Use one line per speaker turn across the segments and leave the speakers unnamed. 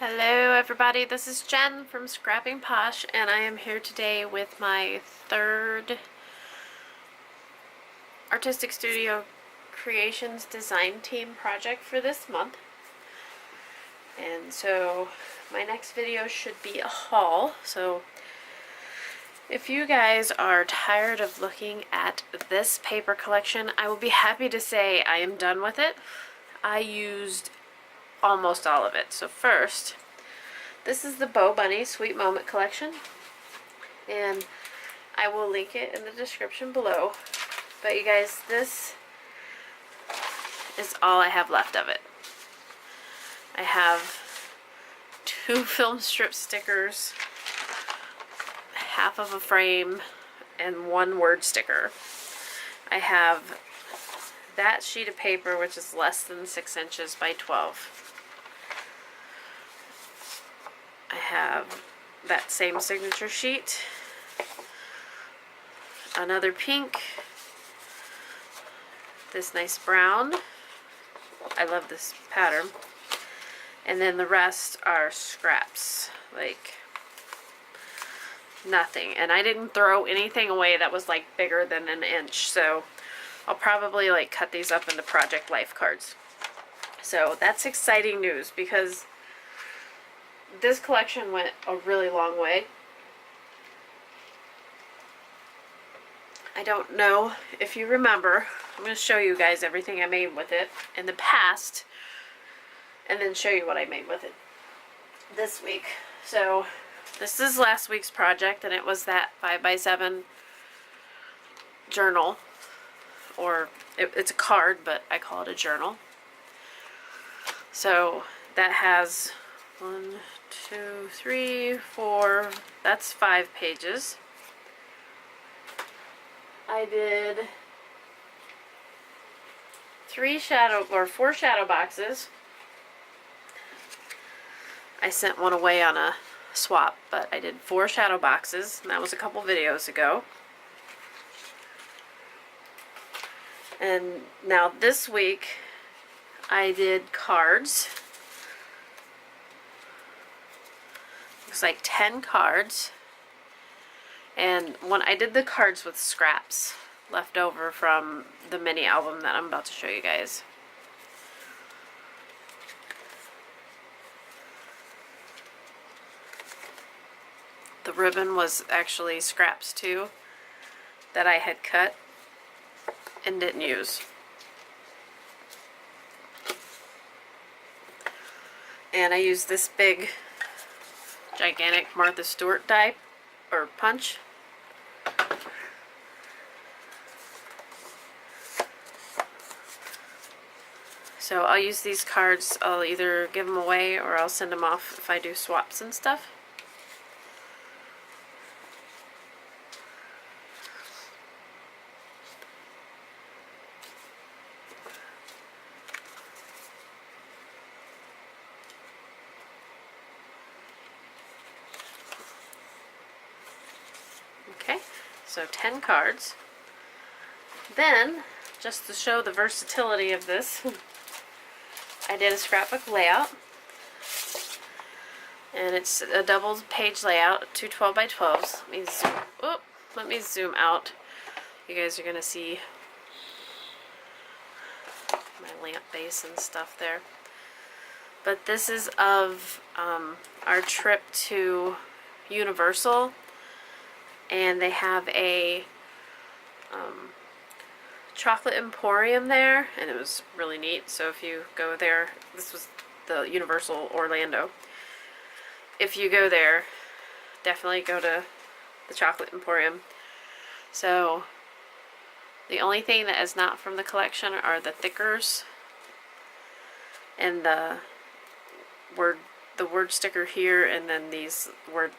Hello everybody, this is Jen from Scrapping Posh, and I am here today with my third Artistic Studio Creations design team project for this month. And so my next video should be a haul. So if you guys are tired of looking at this paper collection, I will be happy to say I am done with it. I used almost all of it. So first, this is the Bo Bunny Sweet Moment collection, and I will link it in the description below. But you guys, this is all I have left of it. I have 2 film strip stickers, half of a frame, and 1 word sticker. I have that sheet of paper, which is less than 6 inches by 12. I have that same signature sheet, another pink, this nice brown, I love this pattern, and then the rest are scraps, like nothing. And I didn't throw anything away that was like bigger than an inch, so I'll probably like cut these up into project life cards. So that's exciting news, because this collection went a really long way. I don't know if you remember, I'm going to show you guys everything I made with it in the past, and then show you what I made with it this week. So this is last week's project, and it was that 5x7 journal, or it's a card, but I call it a journal. So that has 1, 2, 3, 4, that's 5 pages. I did 4 shadow boxes. I sent one away on a swap, but I did 4 shadow boxes, and that was a couple videos ago. And now this week I did cards. Looks like 10 cards. And when I did the cards with scraps left over from the mini album that I'm about to show you guys. The ribbon was actually scraps too that I had cut and didn't use. And I used this big gigantic Martha Stewart die or punch. So I'll use these cards, I'll either give them away or I'll send them off if I do swaps and stuff. Okay, so 10 cards. Then, just to show the versatility of this, I did a scrapbook layout, and it's a double page layout, 2 12x12s. Let me zoom out. You guys are going to see my lamp base and stuff there. But this is of our trip to Universal, and they have a chocolate emporium there, and it was really neat. So if you go there, this was the Universal Orlando. If you go there, definitely go to the chocolate emporium. So the only thing that is not from the collection are the thickers and the word sticker here, and then these word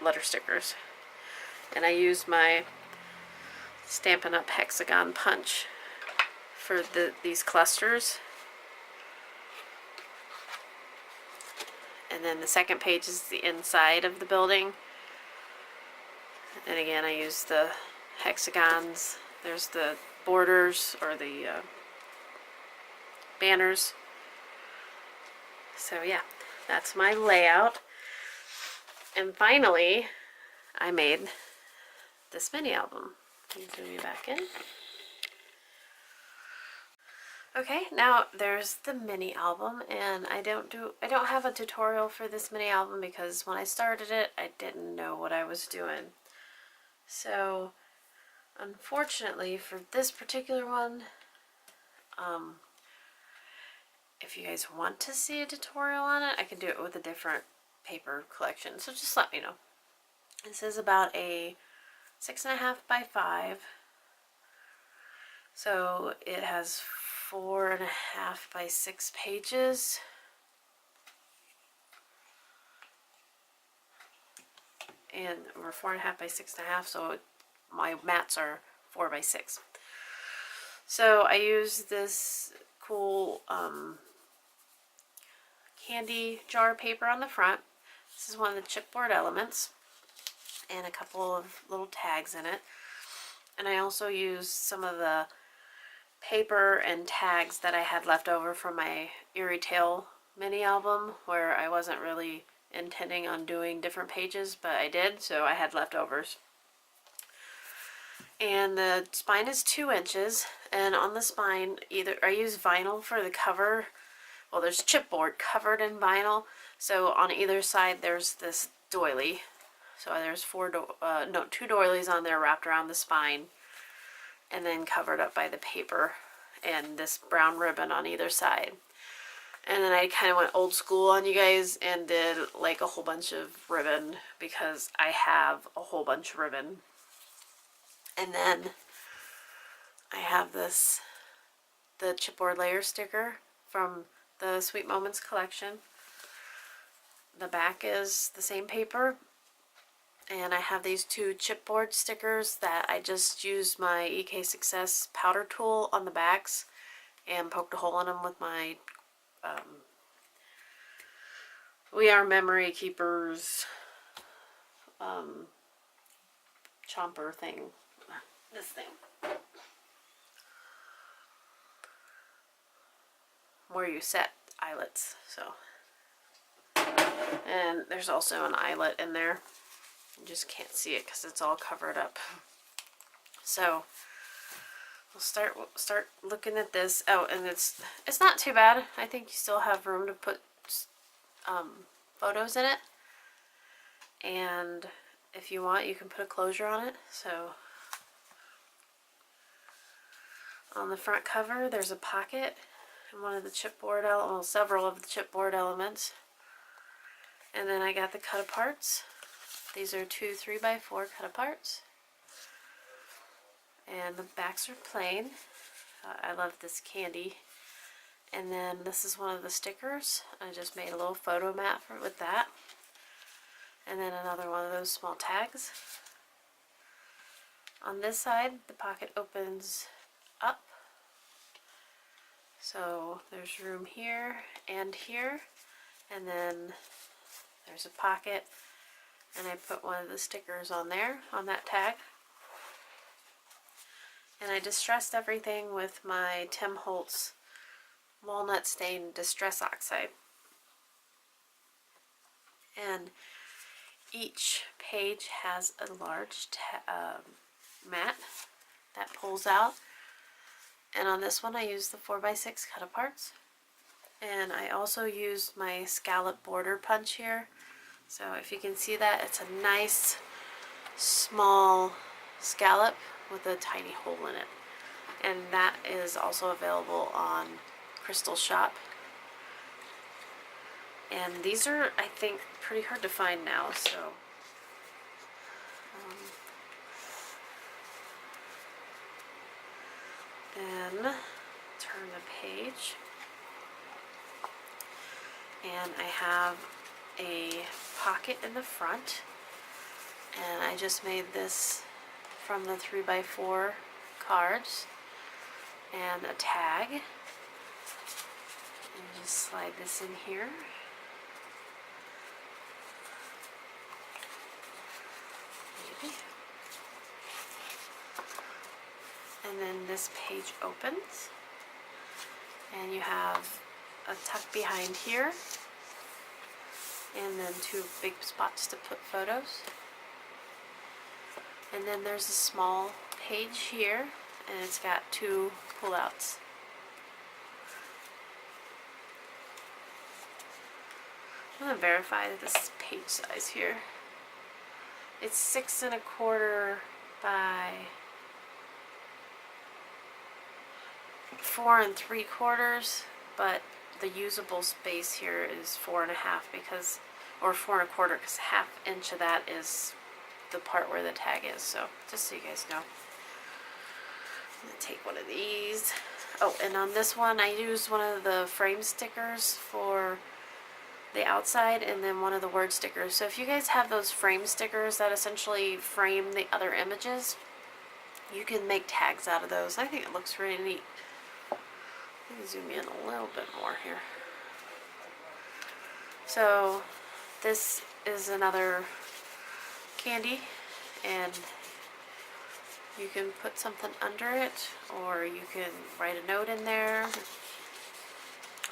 letter stickers. And I used my Stampin' Up! Hexagon punch for these clusters. And then the second page is the inside of the building. And again, I used the hexagons. There's the borders, or the banners. So yeah, that's my layout. And finally, I made this mini album. Zoom you back in. Okay, now there's the mini album, and I don't have a tutorial for this mini album because when I started it, I didn't know what I was doing. So, unfortunately for this particular one, if you guys want to see a tutorial on it, I can do it with a different paper collection. So just let me know. This is about a 6.5 by 5. So it has 4.5 by 6 pages. And we're 4.5 by 6.5, so my mats are 4 by 6. So I use this cool candy jar paper on the front. This is one of the chipboard elements, and a couple of little tags in it. And I also used some of the paper and tags that I had left over from my Eerie Tale mini album, where I wasn't really intending on doing different pages, but I did, so I had leftovers. And the spine is 2 inches, and on the spine, either I use vinyl for the cover. Well, there's chipboard covered in vinyl, so on either side there's this doily. So there's 2 doilies on there wrapped around the spine, and then covered up by the paper and this brown ribbon on either side. And then I kind of went old school on you guys and did like a whole bunch of ribbon because I have a whole bunch of ribbon. And then I have the chipboard layer sticker from the Sweet Moments collection. The back is the same paper. And I have these 2 chipboard stickers that I just used my EK Success powder tool on the backs and poked a hole in them with my We Are Memory Keepers chomper thing. This thing. Where you set eyelets. So, and there's also an eyelet in there. You just can't see it because it's all covered up. So we'll start looking at this. Oh, and it's not too bad. I think you still have room to put photos in it. And if you want, you can put a closure on it. So on the front cover, there's a pocket and one of the chipboard well, several of the chipboard elements. And then I got the cut aparts. These are 2 3x4 cut aparts. And the backs are plain. I love this candy. And then this is one of the stickers. I just made a little photo mat with that. And then another one of those small tags. On this side, the pocket opens up. So there's room here and here. And then there's a pocket. And I put one of the stickers on there, on that tag. And I distressed everything with my Tim Holtz walnut stain distress oxide. And each page has a large mat that pulls out. And on this one I used the 4x6 cut aparts. And I also used my scallop border punch here. So if you can see that, it's a nice small scallop with a tiny hole in it. And that is also available on Crystal Shop. And these are, I think, pretty hard to find now, so then turn the page, and I have a pocket in the front, and I just made this from the 3x4 cards, and a tag, and just slide this in here. Maybe. And then this page opens, and you have a tuck behind here, and then 2 big spots to put photos. And then there's a small page here, and it's got 2 pullouts. I'm going to verify that this is page size here. It's 6 1/4 by 4 3/4, but the usable space here is 4 1/2 because, or 4 1/4, because 1/2 inch of that is the part where the tag is. So just so you guys know, I'm going to take one of these. Oh, and on this one I used one of the frame stickers for the outside, and then one of the word stickers. So if you guys have those frame stickers that essentially frame the other images, you can make tags out of those. I think it looks really neat. Let me zoom in a little bit more here. So this is another candy, and you can put something under it, or you can write a note in there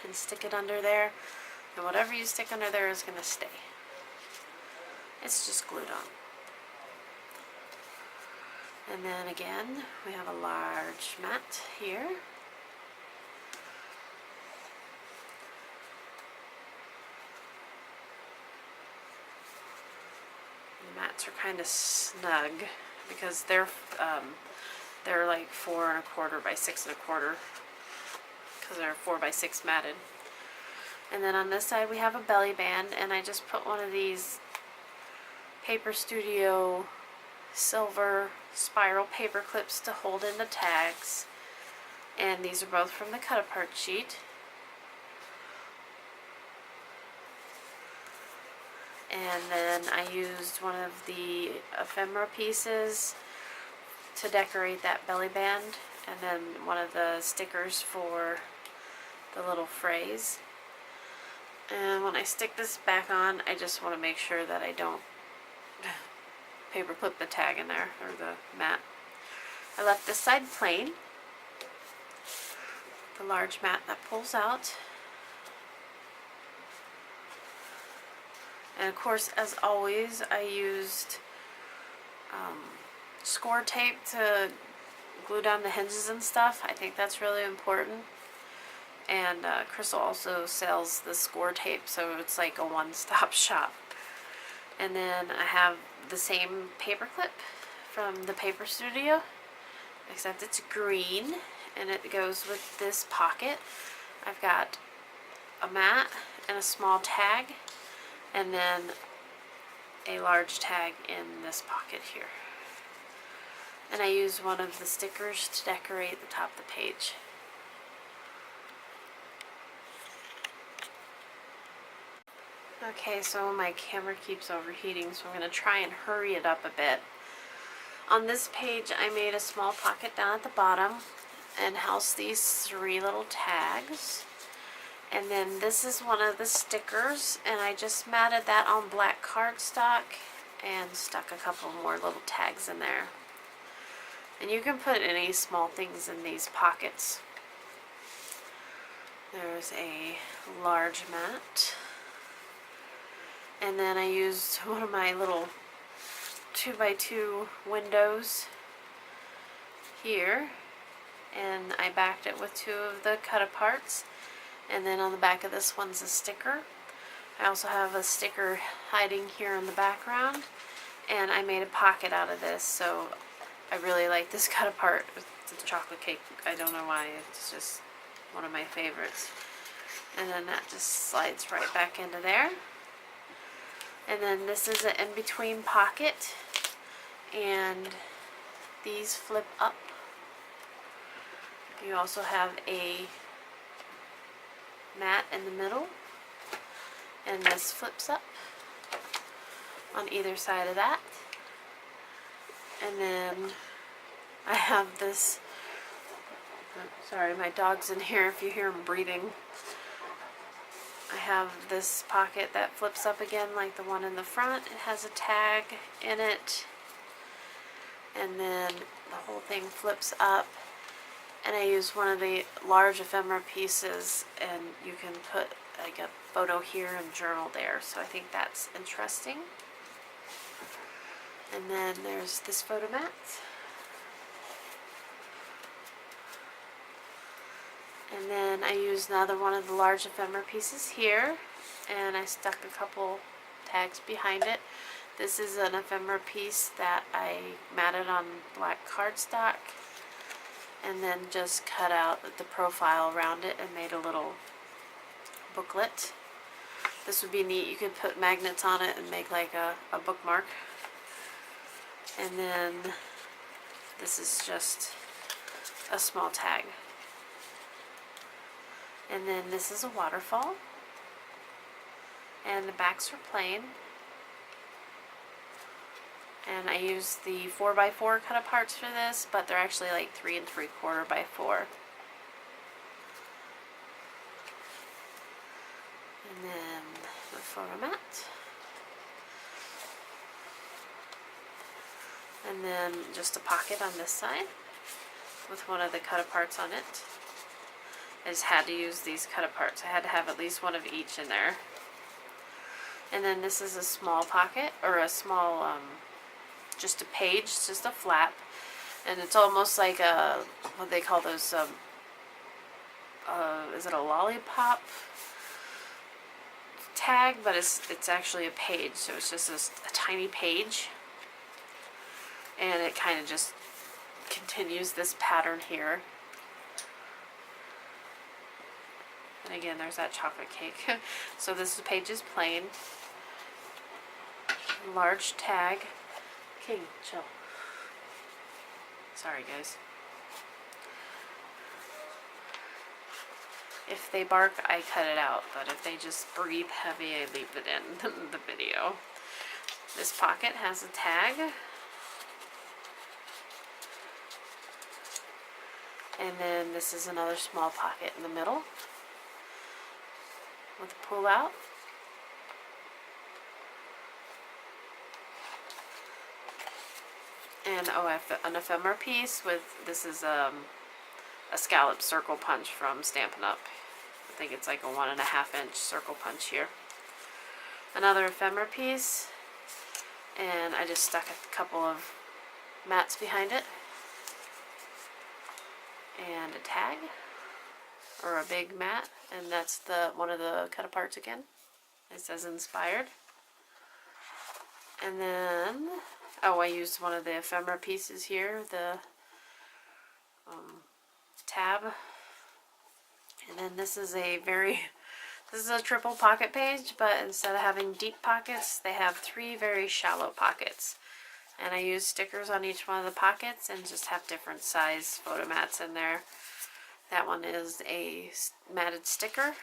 and stick it under there, and whatever you stick under there is going to stay. It's just glued on. And then again, we have a large mat here. The mats are kind of snug because they're like 4 1/4 by 6 1/4 because they're 4 by 6 matted. And then on this side we have a belly band, and I just put one of these Paper Studio silver spiral paper clips to hold in the tags, and these are both from the cut apart sheet. And then I used one of the ephemera pieces to decorate that belly band, and then one of the stickers for the little phrase. And when I stick this back on, I just want to make sure that I don't paper clip the tag in there, or the mat. I left this side plain, the large mat that pulls out. And of course, as always, I used score tape to glue down the hinges and stuff. I think that's really important. And Crystal also sells the score tape, so it's like a one-stop shop. And then I have the same paper clip from the Paper Studio, except it's green, and it goes with this pocket. I've got a mat and a small tag, and then a large tag in this pocket here. And I use one of the stickers to decorate the top of the page. Okay, so my camera keeps overheating, so I'm going to try and hurry it up a bit. On this page, I made a small pocket down at the bottom and housed these 3 little tags. And then this is one of the stickers, and I just matted that on black cardstock and stuck a couple more little tags in there. And you can put any small things in these pockets. There's a large mat. And then I used one of my little 2x2 windows here, and I backed it with 2 of the cut aparts. And then on the back of this one's a sticker. I also have a sticker hiding here in the background, and I made a pocket out of this, so I really like this cut apart with the chocolate cake. I don't know why, it's just one of my favorites. And then that just slides right back into there. And then this is an in-between pocket, and these flip up. You also have a mat in the middle, and this flips up on either side of that. And then I have this, sorry, my dog's in here if you hear him breathing. I have this pocket that flips up again like the one in the front. It has a tag in it, and then the whole thing flips up, And I used one of the large ephemera pieces, and you can put like a photo here and journal there, so I think that's interesting. And then there's this photo mat. And then I used another one of the large ephemera pieces here, and I stuck a couple tags behind it. This is an ephemera piece that I matted on black cardstock and then just cut out the profile around it and made a little booklet. This would be neat. You could put magnets on it and make like a bookmark. And then this is just a small tag. And then this is a waterfall. And the backs are plain. And I used the 4x4 cut aparts for this, but they're actually like 3 3/4 by 4. And then the photo mat. And then just a pocket on this side with one of the cut aparts on it. I just had to use these cut aparts. I had to have at least one of each in there. And then this is a small pocket, or a small, just a page, just a flap. And it's almost like a, what they call those, is it a lollipop tag? But it's actually a page, so it's just a tiny page. And it kind of just continues this pattern here. And again, there's that chocolate cake. So this page is plain. Large tag. King, chill. Sorry, guys. If they bark, I cut it out, but if they just breathe heavy, I leave it in the video. This pocket has a tag. And then this is another small pocket in the middle with a pull out. And an ephemera piece with, this is a scallop circle punch from Stampin' Up. I think it's like a 1.5 inch circle punch here. Another ephemera piece, and I just stuck a couple of mats behind it. And a tag, or a big mat, and that's one of the cut aparts again. It says inspired. And then, oh, I used one of the ephemera pieces here, the tab. And then this is a triple pocket page, but instead of having deep pockets, they have 3 very shallow pockets. And I use stickers on each one of the pockets and just have different size photo mats in there. That one is a matted sticker.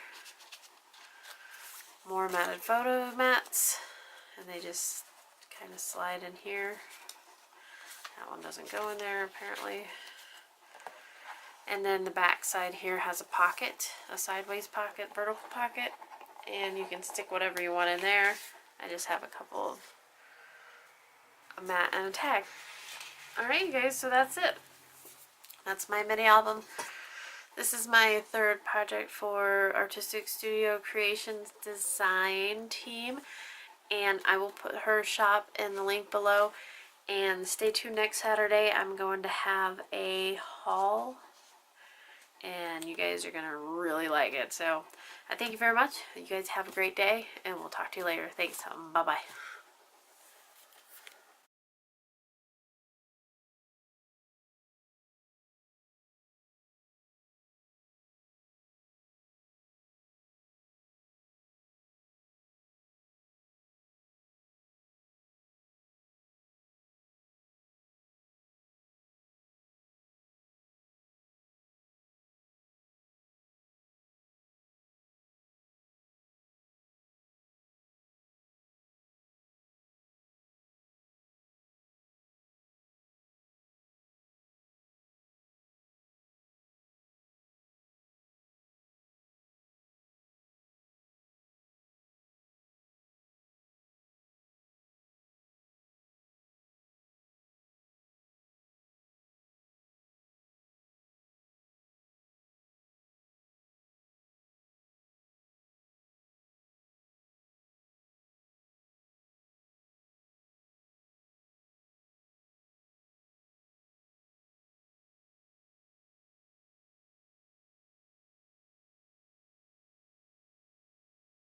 More matted photo mats. And they just kind of slide in here. That one doesn't go in there apparently. And then the back side here has a pocket, a sideways pocket, vertical pocket. And you can stick whatever you want in there. I just have a couple of a mat and a tag. Alright, you guys, so that's it. That's my mini album. This is my 3rd project for Aritistic Studio Creations design team, and I will put her shop in the link below. And stay tuned next Saturday. I'm going to have a haul, and you guys are gonna really like it. So I thank you very much. You guys have a great day, and we'll talk to you later. Thanks. Bye bye.